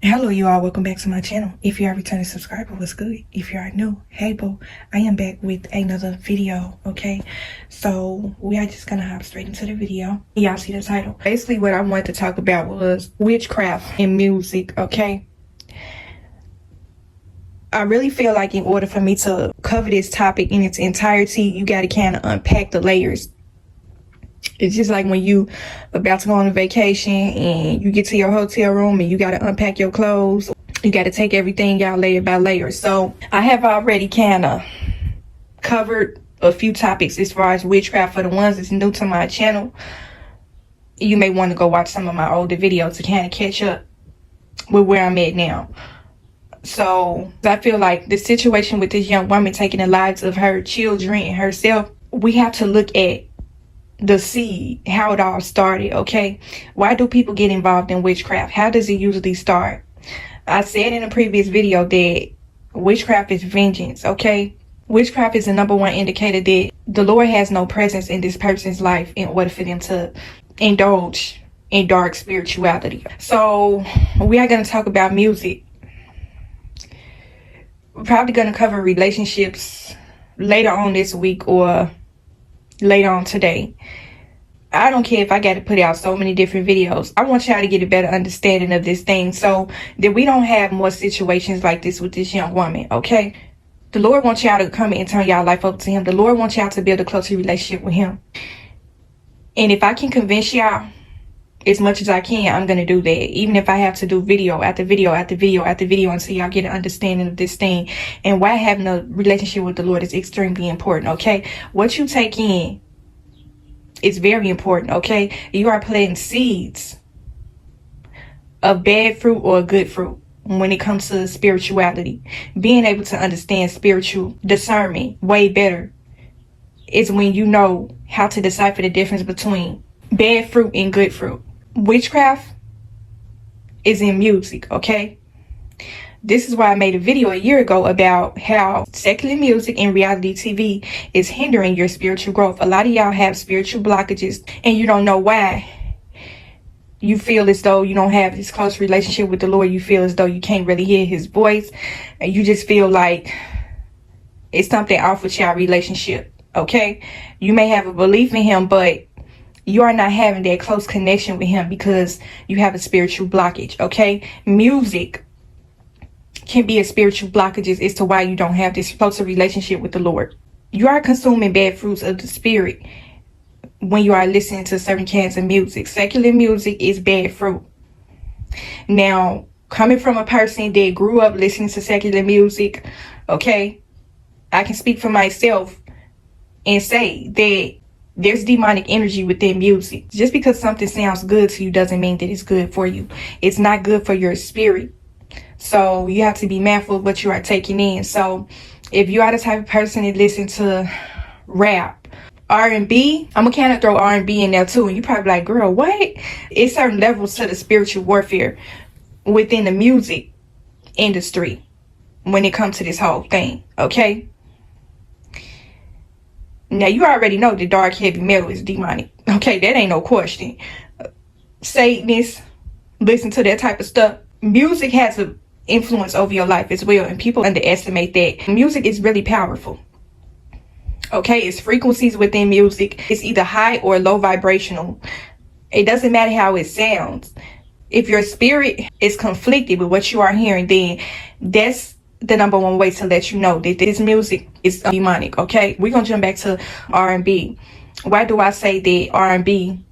Hello you all, welcome back to my channel. If you are a returning subscriber, what's good? If you are new, hey boo, I am back with another video. Okay, so we are just gonna hop straight into the video. Y'all see the title. Basically what I wanted to talk about was witchcraft in music. Okay, I really feel like in order for me to cover this topic in its entirety, you got to kind of unpack the layers. It's just like when you about to go on a vacation and you get to your hotel room and you got to unpack your clothes. You got to take everything out layer by layer. So I have already kind of covered a few topics as far as witchcraft. For the ones that's new to my channel, you may want to go watch some of my older videos to kind of catch up with where I'm at now. So I feel like the situation with this young woman taking the lives of her children and herself, we have to look at the seed, how it all started. Okay, why do people get involved in witchcraft? How does it usually start? I said in a previous video that witchcraft is vengeance. Okay, witchcraft is the #1 indicator that the Lord has no presence in this person's life in order for them to indulge in dark spirituality. So we are going to talk about music. We're probably going to cover relationships later on this week or later on today. I don't care if I got to put out so many different videos. I want y'all to get a better understanding of this thing so that we don't have more situations like this with this young woman. Okay, the Lord wants y'all to come and turn y'all life over to him. The Lord wants y'all to build a closer relationship with him, and if I can convince y'all as much as I can, I'm gonna do that, even if I have to do video after video after video after video until y'all get an understanding of this thing and why having a relationship with the Lord is extremely important. Okay, what you take in is very important. Okay, you are planting seeds of bad fruit or good fruit when it comes to spirituality. Being able to understand spiritual discernment way better is when you know how to decipher the difference between bad fruit and good fruit. Witchcraft is in music. Okay, this is why I made a video a year ago about how secular music and reality TV is hindering your spiritual growth. A lot of y'all have spiritual blockages and you don't know why. You feel as though you don't have this close relationship with the Lord. You feel as though you can't really hear his voice, and you just feel like it's something off with your relationship. Okay, you may have a belief in him, but you are not having that close connection with him because you have a spiritual blockage. Okay, music can be a spiritual blockage as to why you don't have this closer relationship with the Lord. You are consuming bad fruits of the spirit when you are listening to certain kinds of music. Secular music is bad fruit. Now, coming from a person that grew up listening to secular music, okay, I can speak for myself and say that there's demonic energy within music. Just because something sounds good to you doesn't mean that it's good for you. It's not good for your spirit. So you have to be mindful of what you are taking in. So if you are the type of person that listen to rap, R&B, I'm gonna kind of throw R&B in there too. And you probably like, girl, what? It's certain levels to the spiritual warfare within the music industry when it comes to this whole thing. Okay, now you already know that dark heavy metal is demonic. Okay, that ain't no question. Satanists listen to that type of stuff. Music has an influence over your life as well, and people underestimate that. Music is really powerful. Okay, it's frequencies within music. It's either high or low vibrational. It doesn't matter how it sounds. If your spirit is conflicted with what you are hearing, then that's the #1 way to let you know that this music is demonic. Okay, we're gonna jump back to R&B. Why do I say that R&B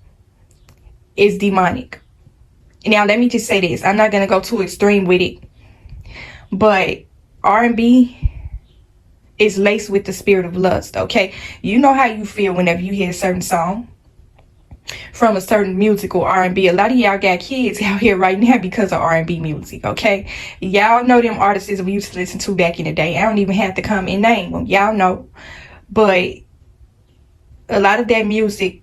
is demonic? Now let me just say this, I'm not gonna go too extreme with it, but R&B is laced with the spirit of lust. Okay, you know how you feel whenever you hear a certain song from a certain musical R&B. A lot of y'all got kids out here right now because of R&B music. Okay, y'all know them artists we used to listen to back in the day. I don't even have to come and name them, y'all know. But a lot of that music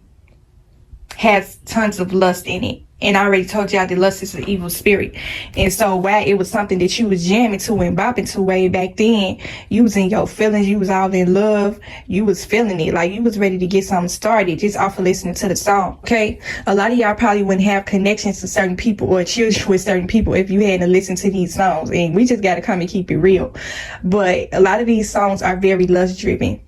has tons of lust in it. And I already told y'all that lust is an evil spirit. And so while it was something that you was jamming to and bopping to way back then, you was in your feelings, you was all in love, you was feeling it, like you was ready to get something started just off of listening to the song, okay? A lot of y'all probably wouldn't have connections to certain people or children with certain people if you hadn't listened to these songs. And we just got to come and keep it real. But a lot of these songs are very lust driven.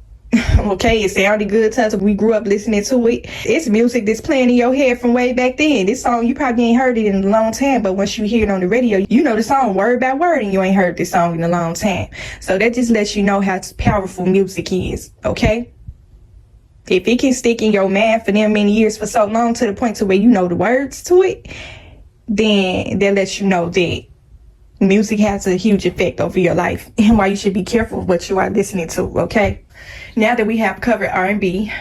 Okay, it sounded good to us. We grew up listening to it. It's music that's playing in your head from way back then. This song, you probably ain't heard it in a long time, but once you hear it on the radio, you know the song word by word, and you ain't heard this song in a long time. So that just lets you know how powerful music is, okay? If it can stick in your mind for them many years for so long to the point to where you know the words to it, then that lets you know that music has a huge effect over your life and why you should be careful of what you are listening to, okay? Now that we have covered R&B,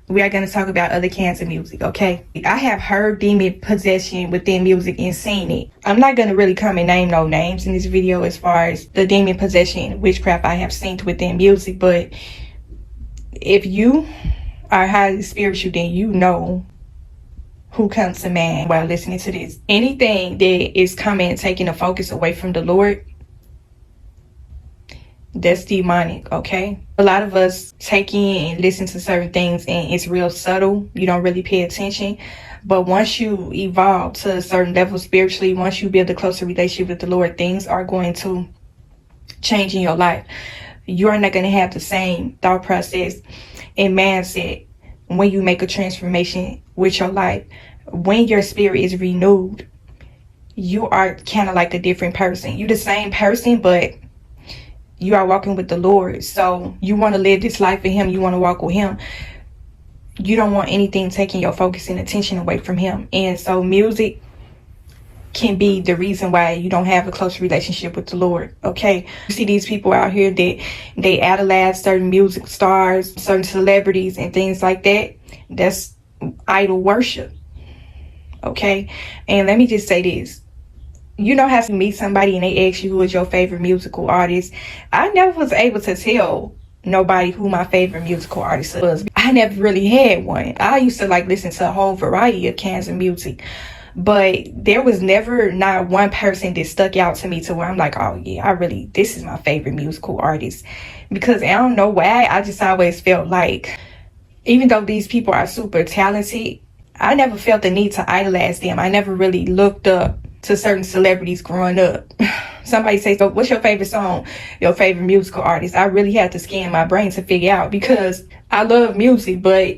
we are going to talk about other kinds of music, okay? I have heard demon possession within music and seen it. I'm not going to really come and name no names in this video as far as the demon possession, witchcraft I have seen within music, but if you are highly spiritual, then you know who comes to mind while listening to this. Anything that is coming and taking the focus away from the Lord, that's demonic, okay? A lot of us take in and listen to certain things and it's real subtle. You don't really pay attention. But once you evolve to a certain level spiritually, once you build a closer relationship with the Lord, things are going to change in your life. You are not going to have the same thought process and mindset when you make a transformation with your life. When your spirit is renewed, you are kind of like a different person. You're the same person, but you are walking with the Lord. So you want to live this life with him. You want to walk with him. You don't want anything taking your focus and attention away from him. And so music can be the reason why you don't have a close relationship with the Lord, okay? You see these people out here that they idolize certain music stars, certain celebrities and things like that. That's idol worship, okay? And let me just say this. You know how to meet somebody and they ask you who is your favorite musical artist. I never was able to tell nobody who my favorite musical artist was. I never really had one. I used to like listen to a whole variety of kinds of music, but there was never not one person that stuck out to me to where I'm like, oh yeah, this is my favorite musical artist. Because I don't know why, I just always felt like, even though these people are super talented, I never felt the need to idolize them. I never really looked up to certain celebrities growing up. Somebody says, so what's your favorite song, your favorite musical artist? I really had to scan my brain to figure out, because I love music, but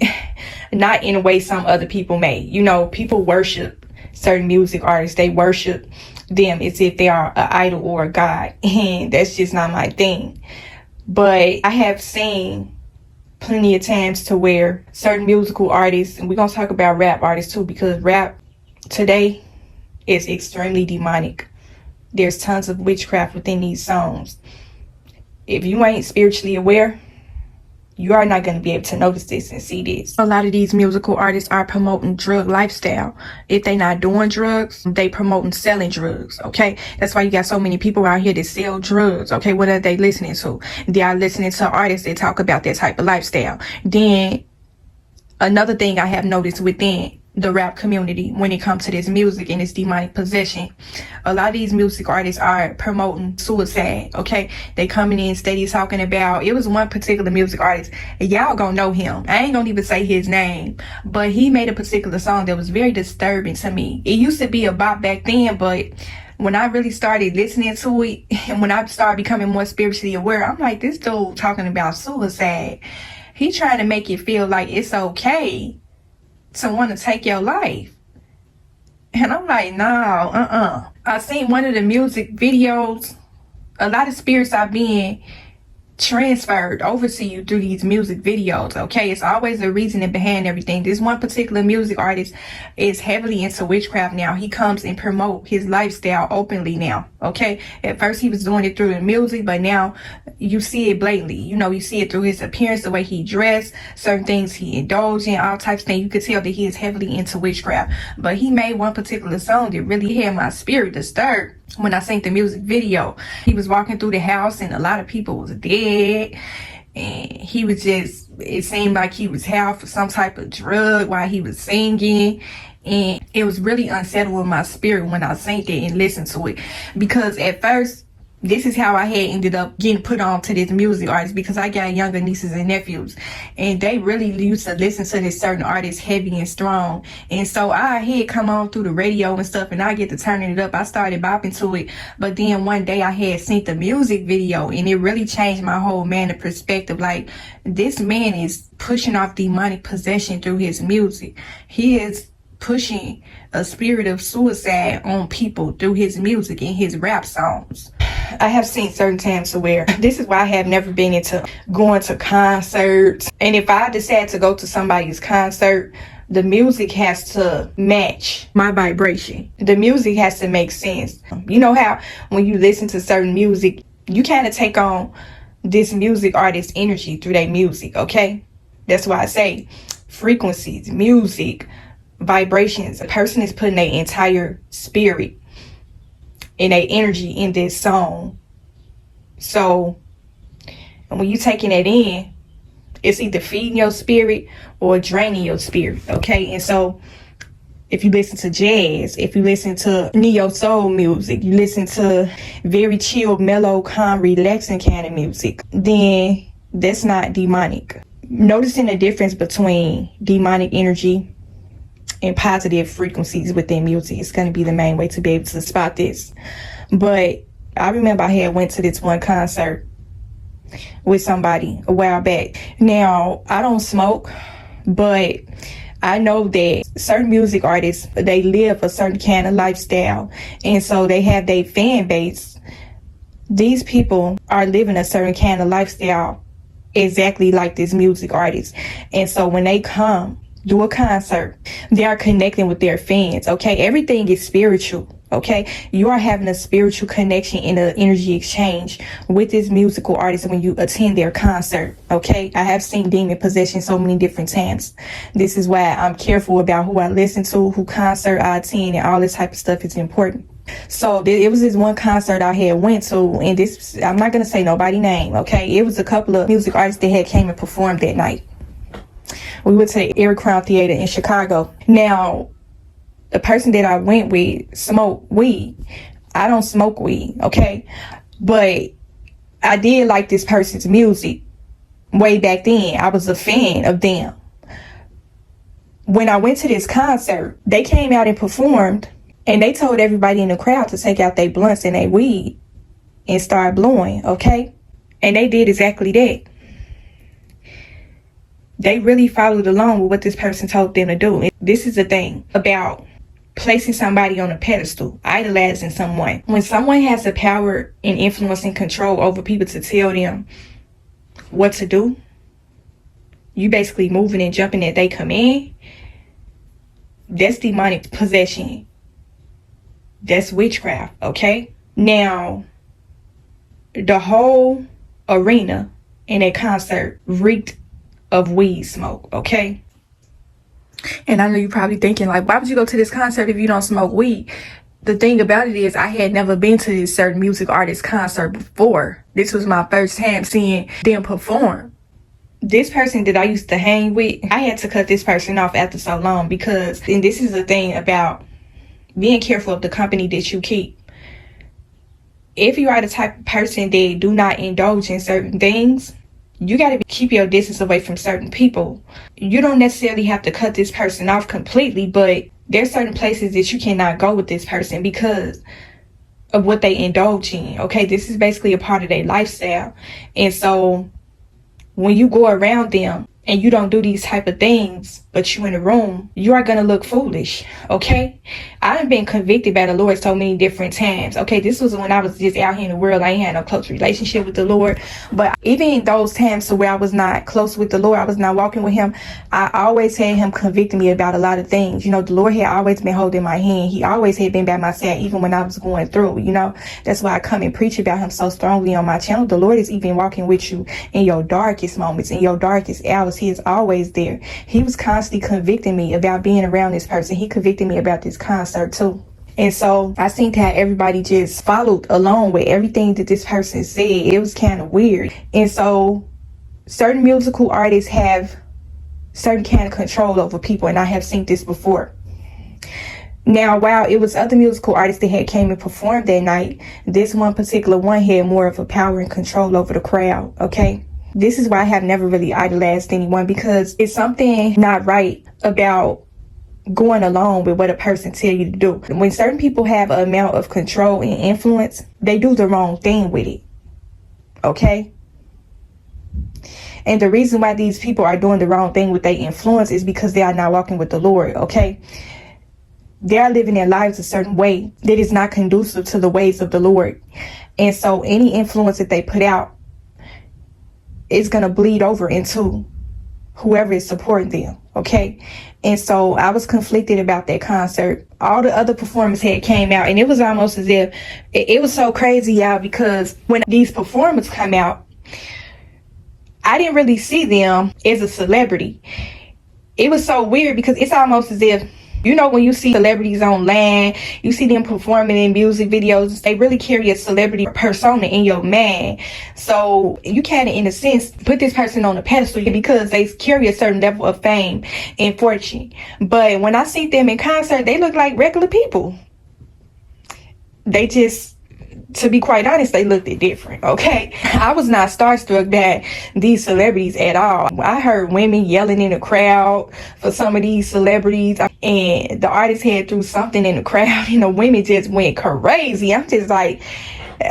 not in a way some other people may. You know, people worship certain music artists. They worship them as if they are an idol or a god, and that's just not my thing. But I have seen plenty of times to where certain musical artists, and we're going to talk about rap artists too, because rap today is extremely demonic. There's tons of witchcraft within these songs. If you ain't spiritually aware, you are not going to be able to notice this and see this. A lot of these musical artists are promoting drug lifestyle. If they not doing drugs, they promoting selling drugs, okay? That's why you got so many people out here that sell drugs, okay? What are they listening to? They are listening to artists that talk about that type of lifestyle. Then another thing I have noticed within the rap community when it comes to this music and this demonic possession, a lot of these music artists are promoting suicide, okay? They coming in steady talking about, it was one particular music artist, and y'all gonna know him. I ain't gonna even say his name, but he made a particular song that was very disturbing to me. It used to be a bop back then, but when I really started listening to it, and when I started becoming more spiritually aware, I'm like, this dude talking about suicide. He trying to make it feel like it's okay to want to take your life. And I'm like, no, I seen one of the music videos. A lot of spirits are being transferred over to you through these music videos, okay? It's always a reasoning behind everything. This one particular music artist is heavily into witchcraft now. He comes and promote his lifestyle openly now, okay? At first he was doing it through the music, but now you see it blatantly. You know, you see it through his appearance, the way he dressed, certain things he indulged in, all types of things. You could tell that he is heavily into witchcraft. But he made one particular song that really had my spirit disturbed. When I seen the music video, he was walking through the house and a lot of people was dead, and he was just, it seemed like he was high for some type of drug while he was singing, And it was really unsettling in my spirit when I sang it and listened to it. Because at first, this is how I had ended up getting put on to this music artist, because I got younger nieces and nephews, and they really used to listen to this certain artist heavy and strong. And so I had come on through the radio and stuff, and I get to turning it up. I started bopping to it. But then one day I had seen the music video, and it really changed my whole manner perspective. Like, this man is pushing off demonic possession through his music. He is pushing a spirit of suicide on people through his music and his rap songs. I have seen certain times to where this is why I have never been into going to concerts. And if I decide to go to somebody's concert, the music has to match my vibration. The music has to make sense. You know how when you listen to certain music, you kind of take on this music artist's energy through their music, okay? That's why I say frequencies, music, vibrations. A person is putting their entire spirit and their energy in this song. So when you taking that in, it's either feeding your spirit or draining your spirit, okay? And so if you listen to jazz, if you listen to neo soul music, you listen to very chill, mellow, calm, relaxing kind of music, then that's not demonic. Noticing the difference between demonic energy and positive frequencies within music is going to be the main way to be able to spot this. But I remember I had went to this one concert with somebody a while back. Now, I don't smoke, but I know that certain music artists, they live a certain kind of lifestyle, and so they have their fan base. These people are living a certain kind of lifestyle exactly like this music artist. And so when they come do a concert, they are connecting with their fans, okay? Everything is spiritual, okay? You are having a spiritual connection and an energy exchange with this musical artist when you attend their concert, okay? I have seen demon possession so many different times. This is why I'm careful about who I listen to, who concert I attend, and all this type of stuff is important. So it was this one concert I had went to, and this, I'm not going to say nobody's name, okay? It was a couple of music artists that had came and performed that night. We went to the Eric Crown Theater in Chicago. Now, the person that I went with smoked weed. I don't smoke weed, okay? But I did like this person's music way back then. I was a fan of them. When I went to this concert, they came out and performed, and they told everybody in the crowd to take out their blunts and their weed and start blowing, okay? And they did exactly that. They really followed along with what this person told them to do. This is the thing about placing somebody on a pedestal, idolizing someone. When someone has the power and influence and control over people to tell them what to do, you basically moving and jumping at their command. That's demonic possession. That's witchcraft, okay? Now, the whole arena in a concert reeked of weed smoke, okay? And I know you're probably thinking, like, why would you go to this concert if you don't smoke weed? The thing about it is, I had never been to this certain music artist concert before. This was my first time seeing them perform. This person that I used to hang with, I had to cut this person off after so long, because, and this is the thing about being careful of the company that you keep. If you are the type of person that do not indulge in certain things, you got to keep your distance away from certain people. You don't necessarily have to cut this person off completely, but there's certain places that you cannot go with this person because of what they indulge in, okay? This is basically a part of their lifestyle. And so when you go around them and you don't do these type of things, but you in the room, you are going to look foolish, okay? I've been convicted by the Lord so many different times, okay? This was when I was just out here in the world. I ain't had no close relationship with the Lord. But even in those times where I was not close with the Lord, I was not walking with him, I always had him convicting me about a lot of things. You know, the Lord had always been holding my hand. He always had been by my side, even when I was going through, you know. That's why I come and preach about him so strongly on my channel. The Lord is even walking with you in your darkest moments, in your darkest hours. He is always there. He was constantly convicting me about being around this person. He convicted me about this concert too. And so I seen that everybody just followed along with everything that this person said. It was kind of weird. And so certain musical artists have certain kind of control over people, and I have seen this before. Now, while it was other musical artists that had came and performed that night, this one particular one had more of a power and control over the crowd, okay? This is why I have never really idolized anyone, because it's something not right about going along with what a person tell you to do. When certain people have an amount of control and influence, they do the wrong thing with it, okay? And the reason why these people are doing the wrong thing with their influence is because they are not walking with the Lord, okay? They are living their lives a certain way that is not conducive to the ways of the Lord. And so any influence that they put out is going to bleed over into whoever is supporting them, okay? And so I was conflicted about that concert. All the other performers had came out, and it was almost as if it was so crazy, y'all, because when these performers come out, I didn't really see them as a celebrity. It was so weird because it's almost as if, you know, when you see celebrities online, you see them performing in music videos, they really carry a celebrity persona in your mind. So you kind of, in a sense, put this person on a pedestal because they carry a certain level of fame and fortune. But when I see them in concert, they look like regular people. They just, to be quite honest, they looked different, okay? I was not starstruck by these celebrities at all. I heard women yelling in the crowd for some of these celebrities, and the artist had threw something in the crowd, and the women just went crazy. I'm just like,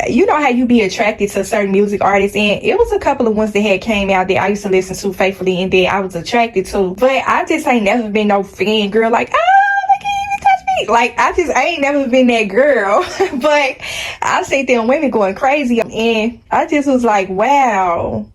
you know how you be attracted to certain music artists, and it was a couple of ones that had came out that I used to listen to faithfully and that I was attracted to, but I just ain't never been no fan girl like, like, I ain't never been that girl. But I see them women going crazy, and I just was like, wow,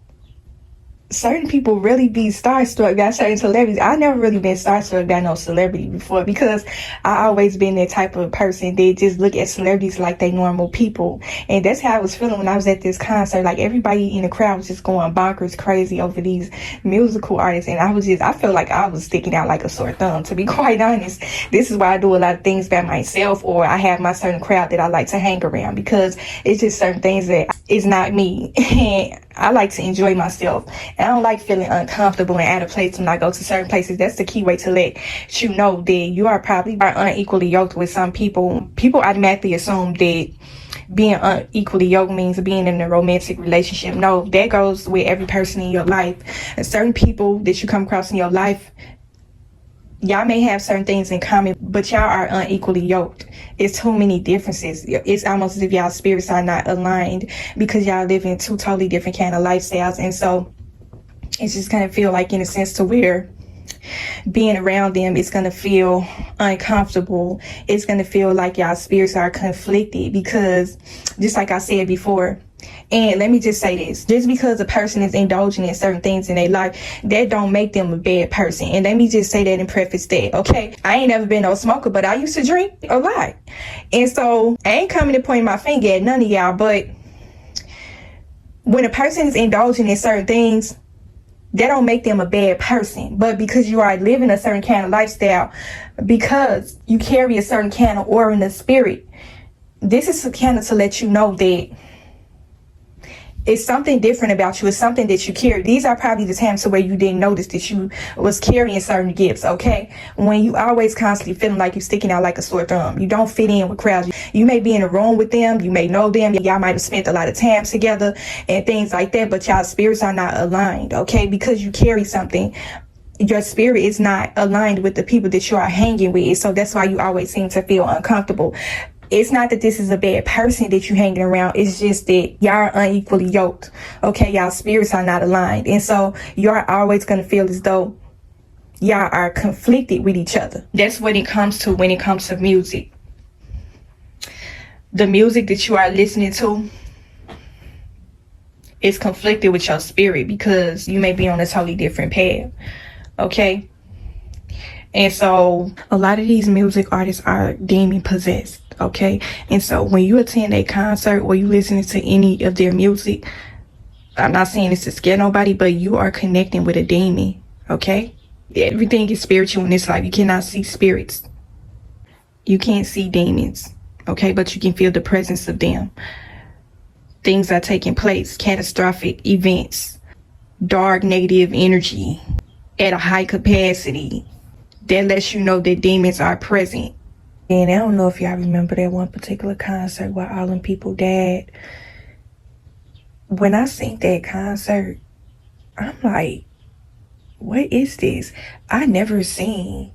certain people really be starstruck by certain celebrities. I never really been starstruck by no celebrity before, because I always been that type of person that just look at celebrities like they normal people. And that's how I was feeling when I was at this concert. Like, everybody in the crowd was just going bonkers crazy over these musical artists, and I felt like I was sticking out like a sore thumb, to be quite honest. This is why I do a lot of things by myself, or I have my certain crowd that I like to hang around, because it's just certain things that is not me. And I like to enjoy myself. I don't like feeling uncomfortable and out of place when I go to certain places. That's the key way to let you know that you are probably unequally yoked with some people. People automatically assume that being unequally yoked means being in a romantic relationship. No, that goes with every person in your life. And certain people that you come across in your life, y'all may have certain things in common, but y'all are unequally yoked. It's too many differences. It's almost as if y'all spirits are not aligned, because y'all live in two totally different kind of lifestyles. And so it's just going to feel like, in a sense, to where being around them is going to feel uncomfortable. It's going to feel like y'all spirits are conflicted, because just like I said before, and let me just say this, just because a person is indulging in certain things in their life, that don't make them a bad person. And let me just say that and preface that, okay? I ain't never been no smoker, but I used to drink a lot. And so I ain't coming to point my finger at none of y'all, but when a person is indulging in certain things, that don't make them a bad person. But because you are living a certain kind of lifestyle, because you carry a certain kind of aura in the spirit, this is kind of to let you know that it's something different about you. It's something that you carry. These are probably the times where you didn't notice that you was carrying certain gifts, okay? When you always constantly feeling like you're sticking out like a sore thumb. You don't fit in with crowds. You may be in a room with them. You may know them. Y'all might have spent a lot of time together and things like that, but y'all spirits are not aligned, okay? Because you carry something, your spirit is not aligned with the people that you are hanging with. So that's why you always seem to feel uncomfortable. It's not that this is a bad person that you hanging around. It's just that y'all are unequally yoked. Okay, y'all spirits are not aligned. And so you're always going to feel as though y'all are conflicted with each other. That's what it comes to when it comes to music. The music that you are listening to is conflicted with your spirit, because you may be on a totally different path. Okay? And so a lot of these music artists are demon possessed. Okay, and so when you attend a concert or you listening to any of their music, I'm not saying this to scare nobody, but you are connecting with a demon. Okay, everything is spiritual in this life. You cannot see spirits, you can't see demons, okay, but you can feel the presence of them. Things are taking place, catastrophic events, dark negative energy at a high capacity. That lets you know that demons are present And I don't know if y'all remember that one particular concert where all them people died. When I seen that concert, I'm like, what is this? I never seen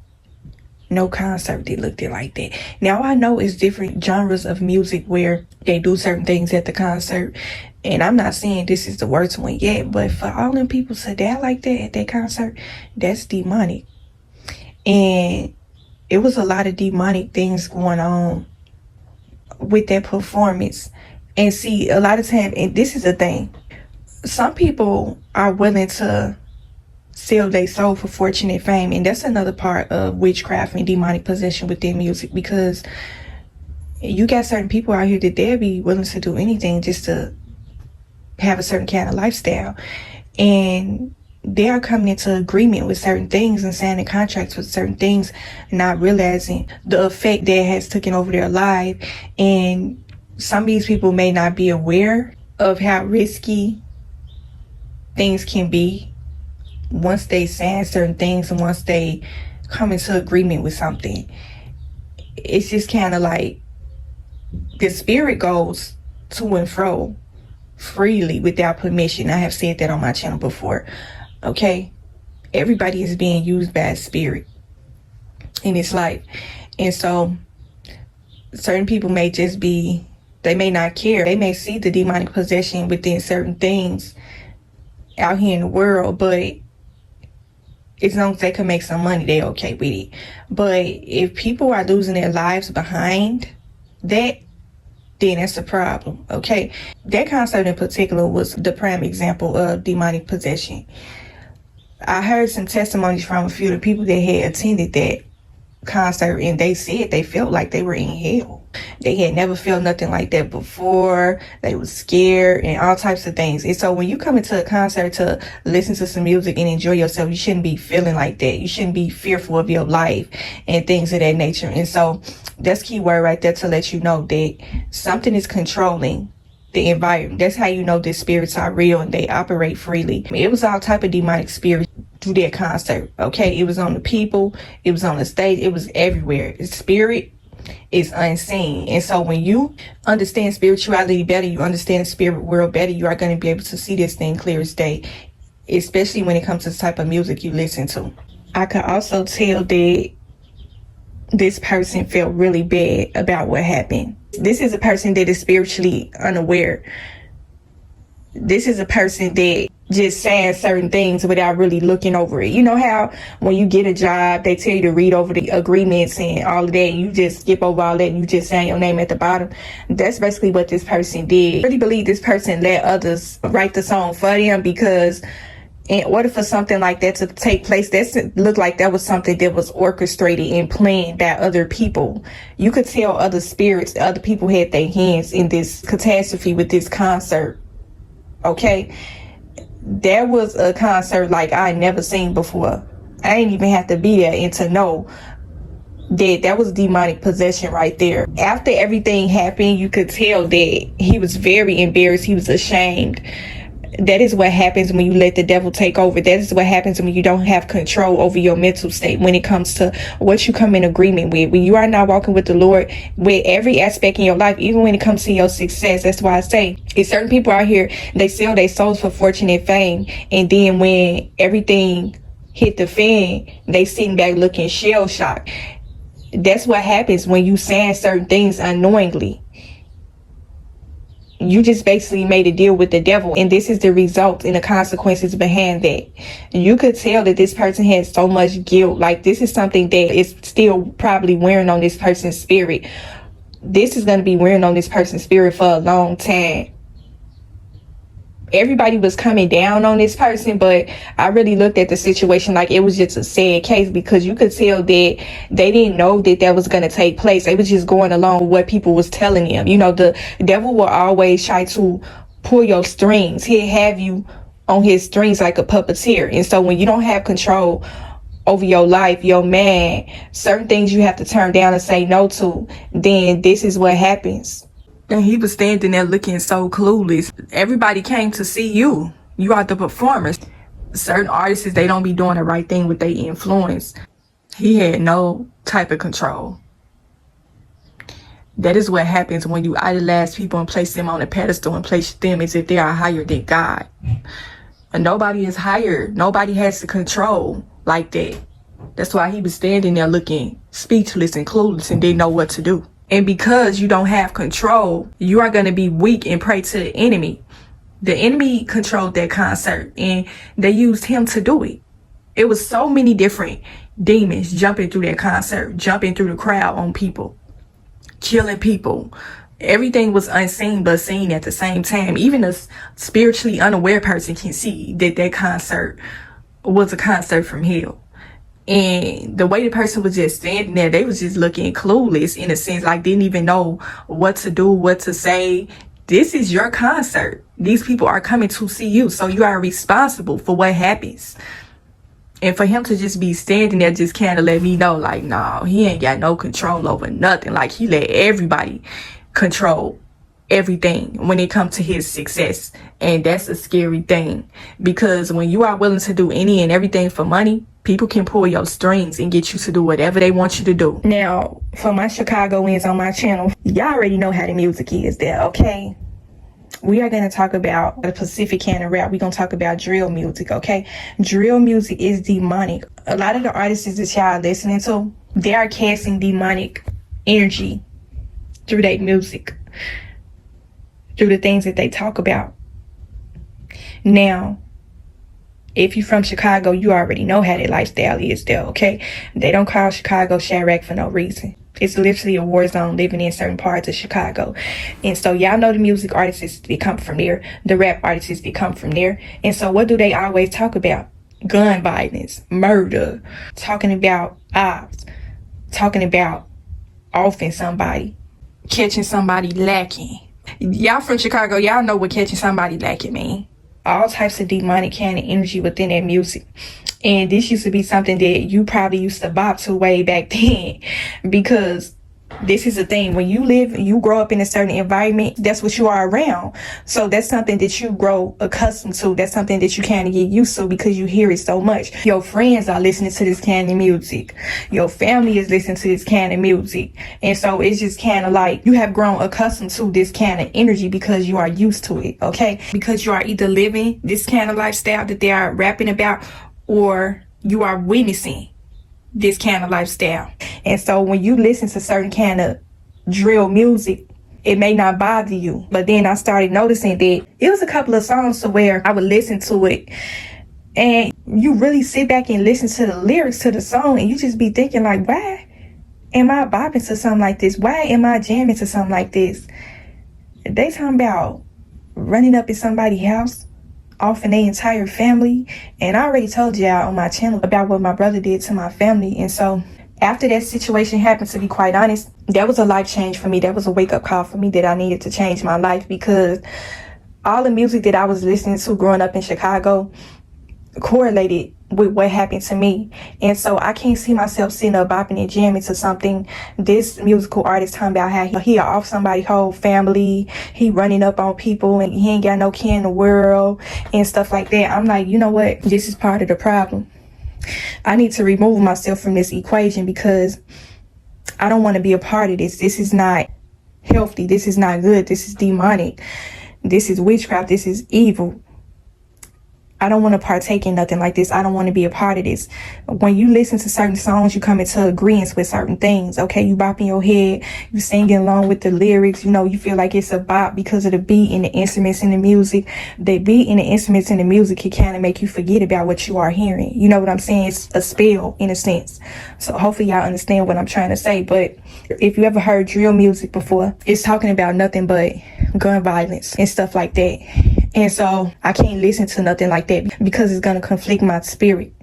no concert that looked it like that. Now I know it's different genres of music where they do certain things at the concert, and I'm not saying this is the worst one yet, but for all them people to die like that at that concert, that's demonic. And it was a lot of demonic things going on with that performance. And see, a lot of time, and this is the thing, some people are willing to sell their soul for fortune and fame, and that's another part of witchcraft and demonic possession within music, because you got certain people out here that they'll be willing to do anything just to have a certain kind of lifestyle, and they are coming into agreement with certain things and signing contracts with certain things, not realizing the effect that has taken over their life. And some of these people may not be aware of how risky things can be once they sign certain things and once they come into agreement with something. It's just kind of like the spirit goes to and fro freely without permission. I have said that on my channel before. Okay, everybody is being used by a spirit in this life, and so certain people may just be, they may not care. They may see the demonic possession within certain things out here in the world, but as long as they can make some money, they're okay with it. But if people are losing their lives behind that, then that's a problem. Okay, that concert in particular was the prime example of demonic possession. I heard some testimonies from a few of the people that had attended that concert, and they said they felt like they were in hell. They had never felt nothing like that before. They was scared and all types of things. And so when you come into a concert to listen to some music and enjoy yourself, you shouldn't be feeling like that. You shouldn't be fearful of your life and things of that nature. And so that's key word right there, to let you know that something is controlling the environment. That's how you know that spirits are real and they operate freely. It was all type of demonic spirits through that concert. Okay, it was on the people, it was on the stage, it was everywhere. The spirit is unseen. And so when you understand spirituality better, you understand the spirit world better, you are going to be able to see this thing clear as day, especially when it comes to the type of music you listen to. I could also tell that this person felt really bad about what happened. This is a person that is spiritually unaware. This is a person that just saying certain things without really looking over it. You know how when you get a job, they tell you to read over the agreements and all of that, and you just skip over all that and you just sign your name at the bottom? That's basically what this person did. I really believe this person let others write the song for them, because in order for something like that to take place, that looked like that was something that was orchestrated and planned by other people. You could tell other spirits, other people had their hands in this catastrophe with this concert. Okay, that was a concert like I never seen before. I ain't even have to be there and to know that that was demonic possession right there. After everything happened, you could tell that he was very embarrassed. He was ashamed. That is what happens when you let the devil take over. That is what happens when you don't have control over your mental state when it comes to what you come in agreement with. When you are not walking with the Lord with every aspect in your life, even when it comes to your success. That's why I say, it's certain people out here, they sell their souls for fortune and fame, and then when everything hit the fan, they sitting back looking shell shocked. That's what happens when you saying certain things unknowingly. You just basically made a deal with the devil, and this is the result and the consequences behind that. You could tell that this person had so much guilt. Like, this is something that is still probably wearing on this person's spirit. This is going to be wearing on this person's spirit for a long time. Everybody was coming down on this person, but I really looked at the situation like it was just a sad case, because you could tell that they didn't know that that was going to take place. They was just going along with what people was telling them. You know, the devil will always try to pull your strings. He'll have you on his strings like a puppeteer. And so when you don't have control over your life, your man, certain things you have to turn down and say no to, then this is what happens. And he was standing there looking so clueless. Everybody came to see you. You are the performers. Certain artists, they don't be doing the right thing with their influence. He had no type of control. That is what happens when you idolize people and place them on a pedestal and place them as if they are higher than God. And nobody is higher. Nobody has the control like that. That's why he was standing there looking speechless and clueless and didn't know what to do. And because you don't have control, you are going to be weak and prey to the enemy. The enemy controlled that concert and they used him to do it. It was so many different demons jumping through that concert, jumping through the crowd on people, killing people. Everything was unseen but seen at the same time. Even a spiritually unaware person can see that that concert was a concert from hell. And the way the person was just standing there, they was just looking clueless in a sense, like didn't even know what to do, what to say. This is your concert. These people are coming to see you, so you are responsible for what happens. And for him to just be standing there just kind of let me know, like, no, he ain't got no control over nothing. Like, he let everybody control everything when it comes to his success. And that's a scary thing, because when you are willing to do any and everything for money, people can pull your strings and get you to do whatever they want you to do. Now, for my Chicagoans on my channel, y'all already know how the music is there, okay? We are going to talk about the Pacific kind of rap. We're going to talk about drill music, okay? Drill music is demonic. A lot of the artists that y'all are listening to, they are casting demonic energy through their music, through the things that they talk about. Now, if you're from Chicago, you already know how that lifestyle is there, okay? They don't call Chicago Chirac for no reason. It's literally a war zone living in certain parts of Chicago. And so y'all know the music artists that come from there, the rap artists that come from there. And so what do they always talk about? Gun violence, murder, talking about ops, talking about offing somebody, catching somebody lacking. Y'all from Chicago, y'all know what catching somebody lacking mean. All types of demonic kind of energy within that music. And this used to be something that you probably used to bop to way back then, because this is the thing. When you grow up in a certain environment, that's what you are around. So that's something that you grow accustomed to. That's something that you kind of get used to because you hear it so much. Your friends are listening to this kind of music. Your family is listening to this kind of music. And so it's just kind of like you have grown accustomed to this kind of energy because you are used to it, okay? Because you are either living this kind of lifestyle that they are rapping about, or you are witnessing this kind of lifestyle. And so when you listen to certain kind of drill music, it may not bother you. But then I started noticing that it was a couple of songs to where I would listen to it and you really sit back and listen to the lyrics to the song and you just be thinking like, why am I bopping to something like this? Why am I jamming to something like this? They talking about running up in somebody's house, off in their entire family. And I already told y'all on my channel about what my brother did to my family. And so after that situation happened, to be quite honest, that was a life change for me. That was a wake-up call for me that I needed to change my life, because all the music that I was listening to growing up in Chicago correlated with what happened to me. And so I can't see myself sitting up bopping and jamming to something this musical artist talking about how he off somebody's whole family, he running up on people and he ain't got no care in the world and stuff like that. I'm like, you know what? This is part of the problem. I need to remove myself from this equation because I don't want to be a part of this. This is not healthy. This is not good. This is demonic. This is witchcraft. This is evil. I don't want to partake in nothing like this. I don't want to be a part of this. When you listen to certain songs, you come into agreement with certain things, okay? You bop in your head, you singing along with the lyrics, you know, you feel like it's a bop because of the beat and the instruments and the music. The beat and the instruments and the music can kind of make you forget about what you are hearing. You know what I'm saying? It's a spell in a sense. So hopefully y'all understand what I'm trying to say. But if you ever heard drill music before, it's talking about nothing but gun violence and stuff like that. And so I can't listen to nothing like that because it's going to conflict my spirit.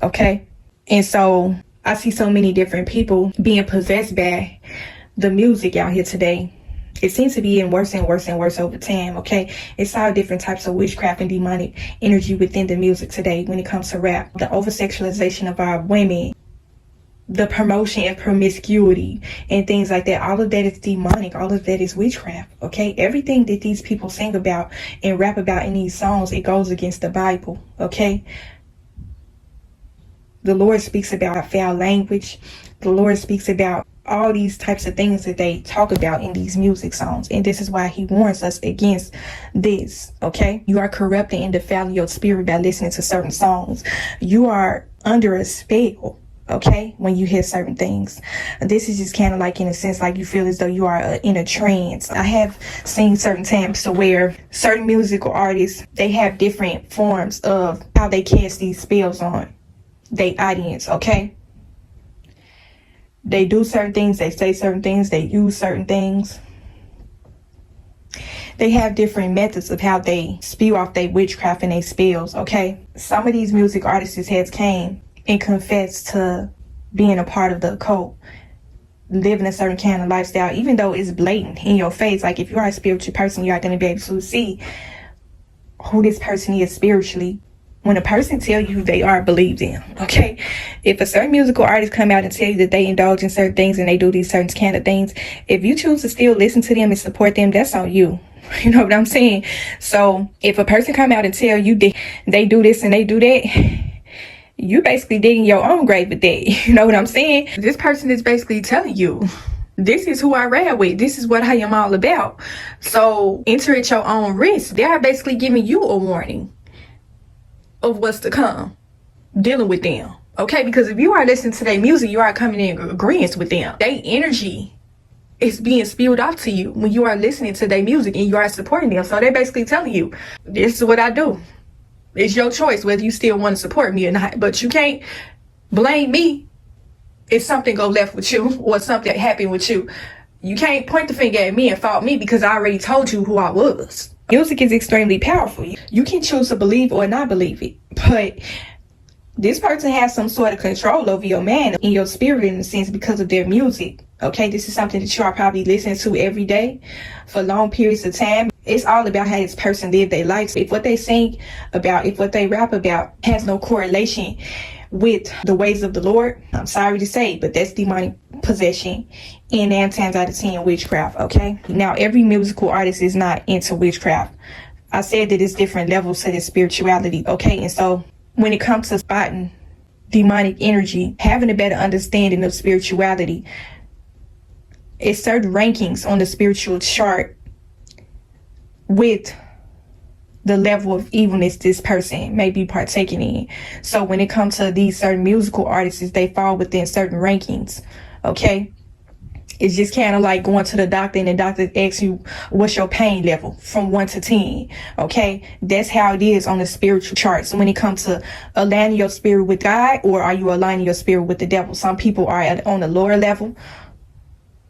Okay. And so I see so many different people being possessed by the music out here today. It seems to be getting worse and worse and worse over time. Okay. It's all different types of witchcraft and demonic energy within the music today when it comes to rap. The over sexualization of our women, the promotion of promiscuity and things like that. All of that is demonic. All of that is witchcraft. Okay. Everything that these people sing about and rap about in these songs, it goes against the Bible. Okay. The Lord speaks about foul language. The Lord speaks about all these types of things that they talk about in these music songs. And this is why he warns us against this, okay? You are corrupting and defiling your spirit by listening to certain songs. You are under a spell, okay, when you hear certain things. This is just kind of like, in a sense, like you feel as though you are in a trance. I have seen certain times to where certain musical artists, they have different forms of how they cast these spells on their audience, okay? They do certain things, they say certain things, they use certain things. They have different methods of how they spew off their witchcraft and their spells, okay? Some of these music artists has came and confessed to being a part of the occult, living a certain kind of lifestyle, even though it's blatant in your face. Like, if you are a spiritual person, you are going to be able to see who this person is spiritually. When a person tell you who they are, believe them, okay? If a certain musical artist come out and tell you that they indulge in certain things and they do these certain kind of things, if you choose to still listen to them and support them, that's on you. You know what I'm saying? So if a person come out and tell you they do this and they do that, you basically digging your own grave with that. You know what I'm saying? This person is basically telling you, this is who I ride with. This is what I am all about. So enter at your own risk. They are basically giving you a warning of what's to come, dealing with them, okay? Because if you are listening to their music, you are coming in agreement with them. Their energy is being spewed off to you when you are listening to their music and you are supporting them. So they're basically telling you, this is what I do. It's your choice whether you still want to support me or not. But you can't blame me if something go left with you or something happened with you. You can't point the finger at me and fault me because I already told you who I was. Music is extremely powerful. You can choose to believe or not believe it. But this person has some sort of control over your man and your spirit, in a sense, because of their music. Okay, this is something that you are probably listening to every day for long periods of time. It's all about how this person live their life. If what they sing about, if what they rap about has no correlation with the ways of the Lord, I'm sorry to say, but that's demonic possession and 9 times out of 10 witchcraft, okay? Now, every musical artist is not into witchcraft. I said that it's different levels to this spirituality, okay? And so when it comes to spotting demonic energy, having a better understanding of spirituality, it's certain rankings on the spiritual chart with the level of evilness this person may be partaking in. So when it comes to these certain musical artists, they fall within certain rankings, okay? It's just kind of like going to the doctor and the doctor asks you, what's your pain level from 1 to 10, okay? That's how it is on the spiritual chart. So when it comes to aligning your spirit with God, or are you aligning your spirit with the devil? Some people are on the lower level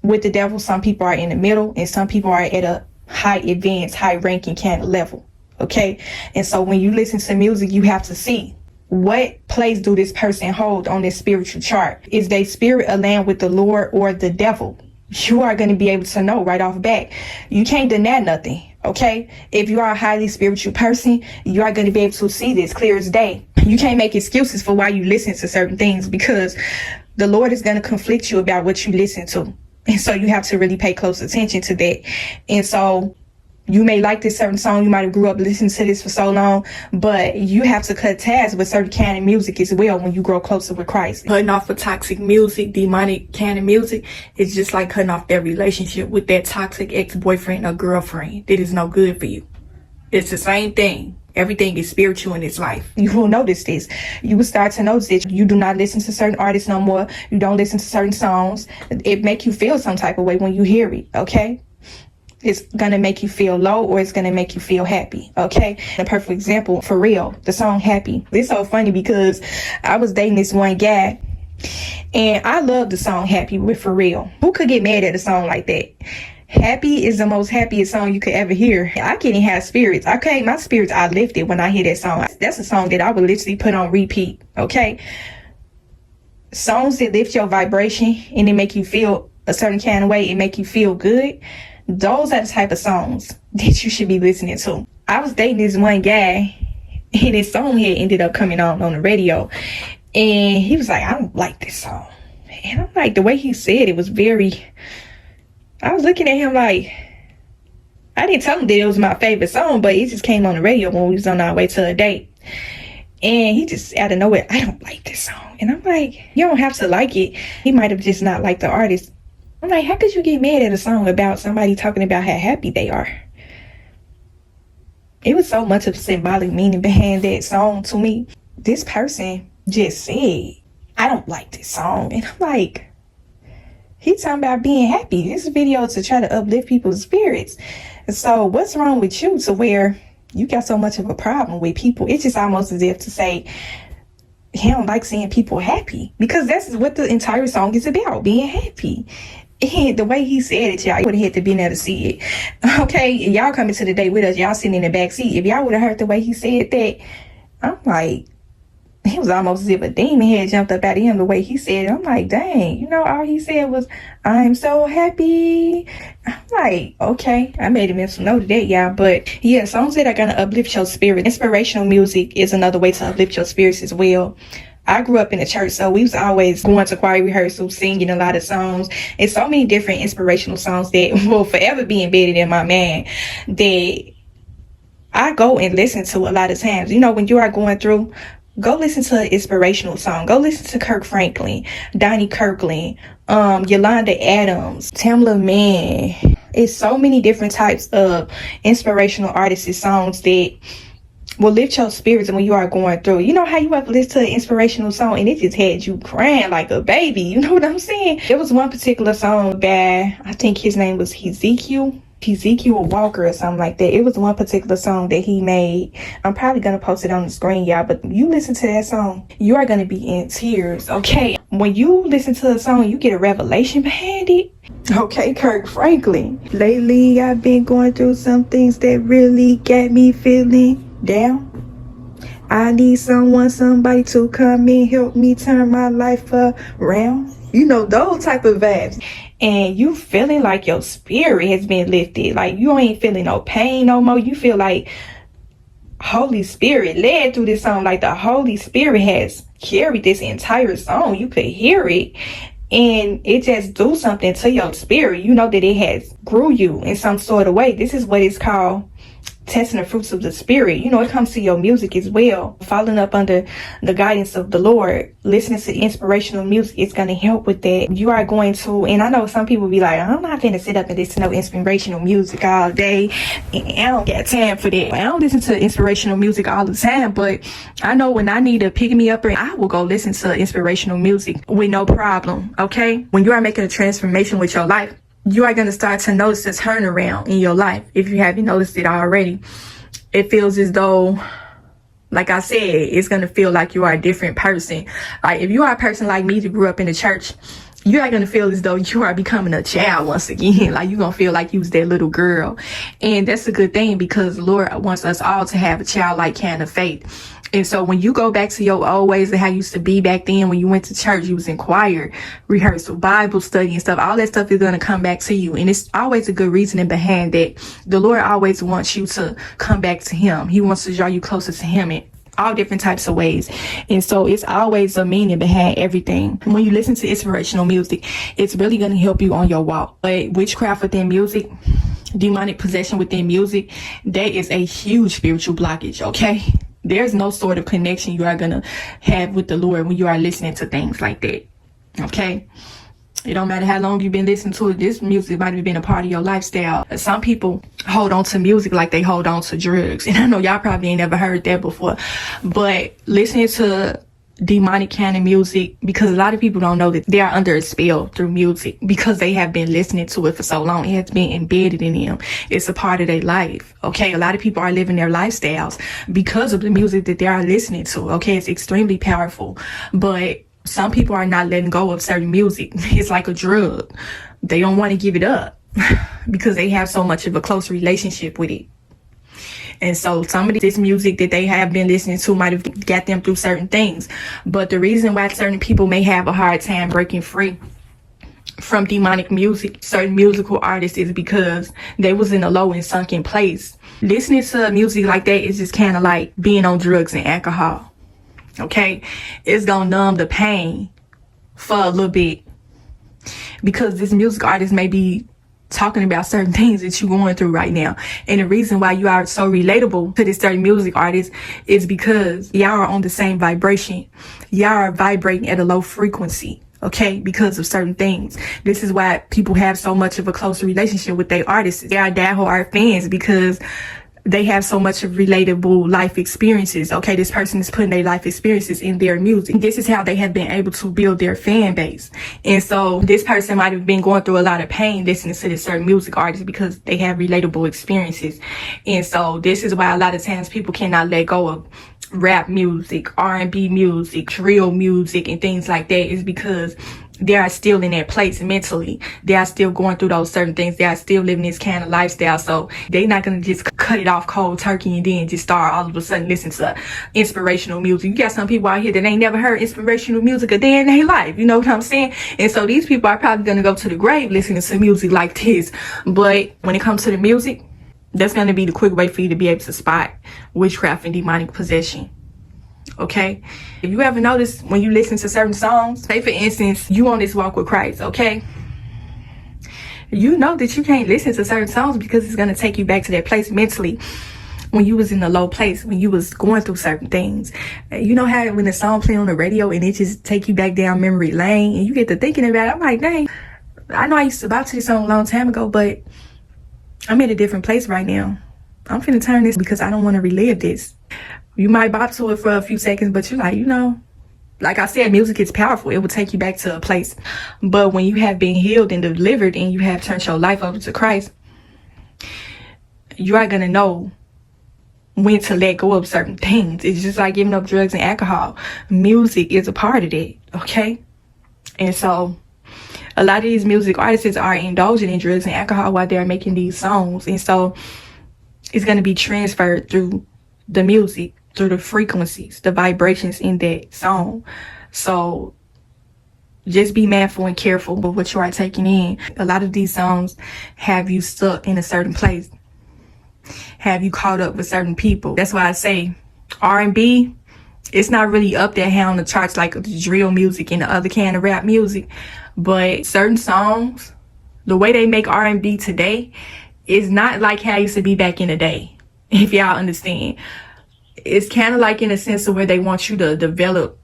with the devil. Some people are in the middle, and some people are at a high advanced, high ranking kind of level. Okay, and so when you listen to music, you have to see what place do this person hold on this spiritual chart. Is their spirit aligned with the Lord or the devil? You are going to be able to know right off bat. You can't deny nothing, okay? If you are a highly spiritual person, you are going to be able to see this clear as day. You can't make excuses for why you listen to certain things, because the Lord is going to conflict you about what you listen to. And so you have to really pay close attention to that. And so you may like this certain song, you might have grew up listening to this for so long, but you have to cut ties with certain kind of music as well when you grow closer with Christ. Cutting off of toxic music, demonic kind of music, is just like cutting off that relationship with that toxic ex-boyfriend or girlfriend that is no good for you. It's the same thing. Everything is spiritual in this life. You will notice this. You will start to notice this. You do not listen to certain artists no more. You don't listen to certain songs. It make you feel some type of way when you hear it, okay? It's gonna make you feel low, or it's gonna make you feel happy, okay? A perfect example, For Real, the song Happy. It's so funny because I was dating this one guy, and I love the song Happy with For Real. Who could get mad at a song like that? Happy is the most happiest song you could ever hear. I can't even have spirits. Okay, my spirits are lifted when I hear that song. That's a song that I would literally put on repeat, okay? Songs that lift your vibration and they make you feel a certain kind of way, it make you feel good. Those are the type of songs that you should be listening to. I was dating this one guy, and his song had ended up coming on the radio, and he was like, I don't like this song. And I'm like, the way he said it was very, I was looking at him like, I didn't tell him that it was my favorite song, but it just came on the radio when we was on our way to a date. And he just out of nowhere, I don't like this song. And I'm like, you don't have to like it. He might have just not liked the artist. I'm like, how could you get mad at a song about somebody talking about how happy they are? It was so much of symbolic meaning behind that song to me. This person just said, I don't like this song. And I'm like, he talking about being happy. This video to try to uplift people's spirits. And so what's wrong with you to where you got so much of a problem with people? It's just almost as if to say, he don't like seeing people happy. Because that's what the entire song is about, being happy. And the way he said it, y'all would have had to be there to see it. Okay, y'all coming to the day with us, y'all sitting in the back seat. If y'all would have heard the way he said that, I'm like, he was almost as if a demon had jumped up out of him the way he said it. I'm like, dang, you know, all he said was, I'm so happy. I'm like, okay, I made a mental note of that, y'all. But yeah, songs that are going to uplift your spirit. Inspirational music is another way to uplift your spirits as well. I grew up in the church, so we was always going to choir rehearsals, singing a lot of songs, and so many different inspirational songs that will forever be embedded in my mind that I go and listen to a lot of times. You know, when you are going through, go listen to an inspirational song. Go listen to Kirk Franklin, Donnie Kirkland, Yolanda Adams, Tamla Mann. It's so many different types of inspirational artists and songs that will lift your spirits when you are going through. You know how you have to listen to an inspirational song and it just had you crying like a baby. You know what I'm saying? There was one particular song by, I think his name was Ezekiel Walker or something like that. It was one particular song that he made. I'm probably going to post it on the screen, y'all. But you listen to that song, you are going to be in tears, okay? When you listen to a song, you get a revelation behind it. Okay, Kirk Franklin. Lately, I've been going through some things that really got me feeling down. I need somebody to come and help me turn my life around. You know, those type of vibes. And you feeling like your spirit has been lifted. Like you ain't feeling no pain no more. You feel like Holy Spirit led through this song. Like the Holy Spirit has carried this entire song. You could hear it. And it just do something to your spirit. You know that it has grew you in some sort of way. This is what it's called testing the fruits of the spirit. You know, it comes to your music as well. Following up under the guidance of the Lord, listening to inspirational music is going to help with that. You are going to, and I know some people be like, I'm not going to sit up and listen to no inspirational music all day. I don't got time for that. I don't listen to inspirational music all the time, but I know when I need to pick me up, I will go listen to inspirational music with no problem. Okay, when you are making a transformation with your life, you are going to start to notice a turnaround in your life. If you haven't noticed it already, it feels as though, like I said, it's going to feel like you are a different person. Like if you are a person like me that grew up in the church, you are going to feel as though you are becoming a child once again. Like you're going to feel like you was that little girl. And that's a good thing because the Lord wants us all to have a childlike kind of faith. And so when you go back to your old ways and how you used to be back then, when you went to church, you was in choir, rehearsal, Bible study and stuff, all that stuff is going to come back to you. And it's always a good reasoning behind that. The Lord always wants you to come back to him. He wants to draw you closer to him in all different types of ways. And so it's always a meaning behind everything. When you listen to inspirational music, it's really going to help you on your walk. But witchcraft within music, demonic possession within music, that is a huge spiritual blockage, okay? There's no sort of connection you are going to have with the Lord when you are listening to things like that. Okay? It don't matter how long you've been listening to it. This music might have been a part of your lifestyle. Some people hold on to music like they hold on to drugs. And I know y'all probably ain't never heard that before. But listening to demonic kind of music, because a lot of people don't know that they are under a spell through music because they have been listening to it for so long. It has been embedded in them. It's a part of their life. Okay, a lot of people are living their lifestyles because of the music that they are listening to. Okay, it's extremely powerful, but some people are not letting go of certain music. It's like a drug. They don't want to give it up because they have so much of a close relationship with it. And so some of this music that they have been listening to might have got them through certain things. But the reason why certain people may have a hard time breaking free from demonic music, certain musical artists, is because they was in a low and sunken place. Listening to music like that is just kind of like being on drugs and alcohol. Okay? It's gonna numb the pain for a little bit. Because this music artist may be talking about certain things that you're going through right now. And the reason why you are so relatable to this certain music artist is because y'all are on the same vibration. Y'all are vibrating at a low frequency. okay, because of certain things. This is why people have so much of a closer relationship with their artists. They are diehard fans because they have so much of relatable life experiences. Okay, this person is putting their life experiences in their music. This is how they have been able to build their fan base. And so this person might have been going through a lot of pain listening to this certain music artist because they have relatable experiences. And so this is why a lot of times people cannot let go of rap music, R&B music, drill music, and things like that, is because they are still in that place mentally. They are still going through those certain things. They are still living this kind of lifestyle. So they're not going to just cut it off cold turkey and then just start all of a sudden listening to inspirational music. You got some people out here that ain't never heard inspirational music a day in their life. You know what I'm saying? And so these people are probably going to go to the grave listening to music like this. But when it comes to the music, that's going to be the quick way for you to be able to spot witchcraft and demonic possession. Okay, if you ever notice when you listen to certain songs, say for instance, you on this walk with Christ, okay, you know that you can't listen to certain songs because it's going to take you back to that place mentally when you was in a low place, when you was going through certain things. You know how when the song play on the radio and it just take you back down memory lane and you get to thinking about it, I'm like, dang, I know I used to vibe to this song a long time ago, but I'm in a different place right now. I'm finna turn this because I don't want to relive this. You might bop to it for a few seconds, but you're like, you know, like I said, music is powerful. It will take you back to a place. But when you have been healed and delivered and you have turned your life over to Christ, you are going to know when to let go of certain things. It's just like giving up drugs and alcohol. Music is a part of that, okay? And so a lot of these music artists are indulging in drugs and alcohol while they're making these songs. And so it's going to be transferred through the music, through the frequencies, the vibrations in that song. So just be mindful and careful with what you are taking in. A lot of these songs have you stuck in a certain place, have you caught up with certain people. That's why I say R&B, it's not really up there high on the charts like the drill music and the other kind of rap music. But certain songs, the way they make R&B today is not like how it used to be back in the day, if y'all understand. It's kind of like in a sense of where they want you to develop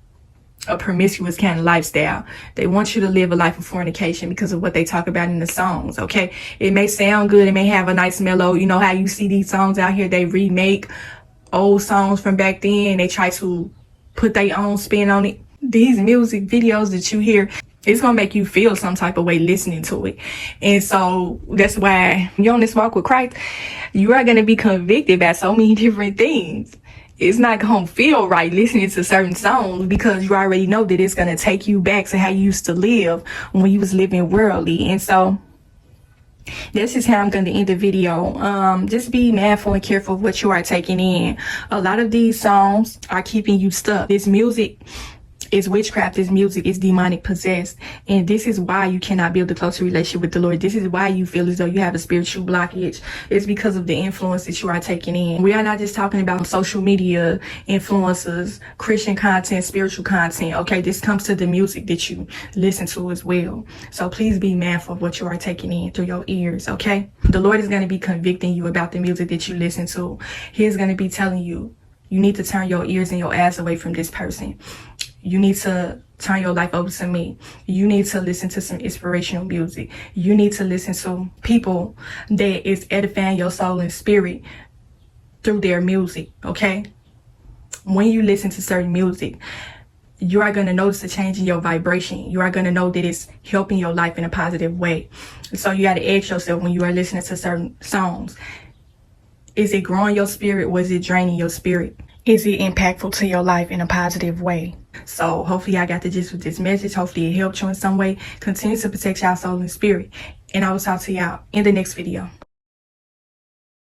a promiscuous kind of lifestyle. They want you to live a life of fornication because of what they talk about in the songs, okay? It may sound good. It may have a nice mellow. You know how you see these songs out here, they remake old songs from back then. They try to put their own spin on it. These music videos that you hear, it's going to make you feel some type of way listening to it. And so that's why you're on this walk with Christ, you are going to be convicted by so many different things. It's not going to feel right listening to certain songs because you already know that it's going to take you back to how you used to live when you was living worldly. And so this is how I'm going to end the video. Just be mindful and careful of what you are taking in. A lot of these songs are keeping you stuck. This music is witchcraft. This music is demonic possessed. And this is why you cannot build a closer relationship with the Lord. This is why you feel as though you have a spiritual blockage. It's because of the influence that you are taking in. We are not just talking about social media influencers, Christian content, spiritual content. Okay, this comes to the music that you listen to as well. So please be mindful of what you are taking in through your ears, okay? The Lord is going to be convicting you about the music that you listen to. He's going to be telling you, you need to turn your ears and your eyes away from this person. You need to turn your life over to me. You need to listen to some inspirational music. You need to listen to people that is edifying your soul and spirit through their music, okay? When you listen to certain music, you are going to notice a change in your vibration. You are going to know that it's helping your life in a positive way. So you got to ask yourself when you are listening to certain songs, is it growing your spirit or is it draining your spirit? Is it impactful to your life in a positive way? So hopefully I got the gist with this message. Hopefully it helped you in some way. Continue to protect your soul and spirit. And I will talk to y'all in the next video.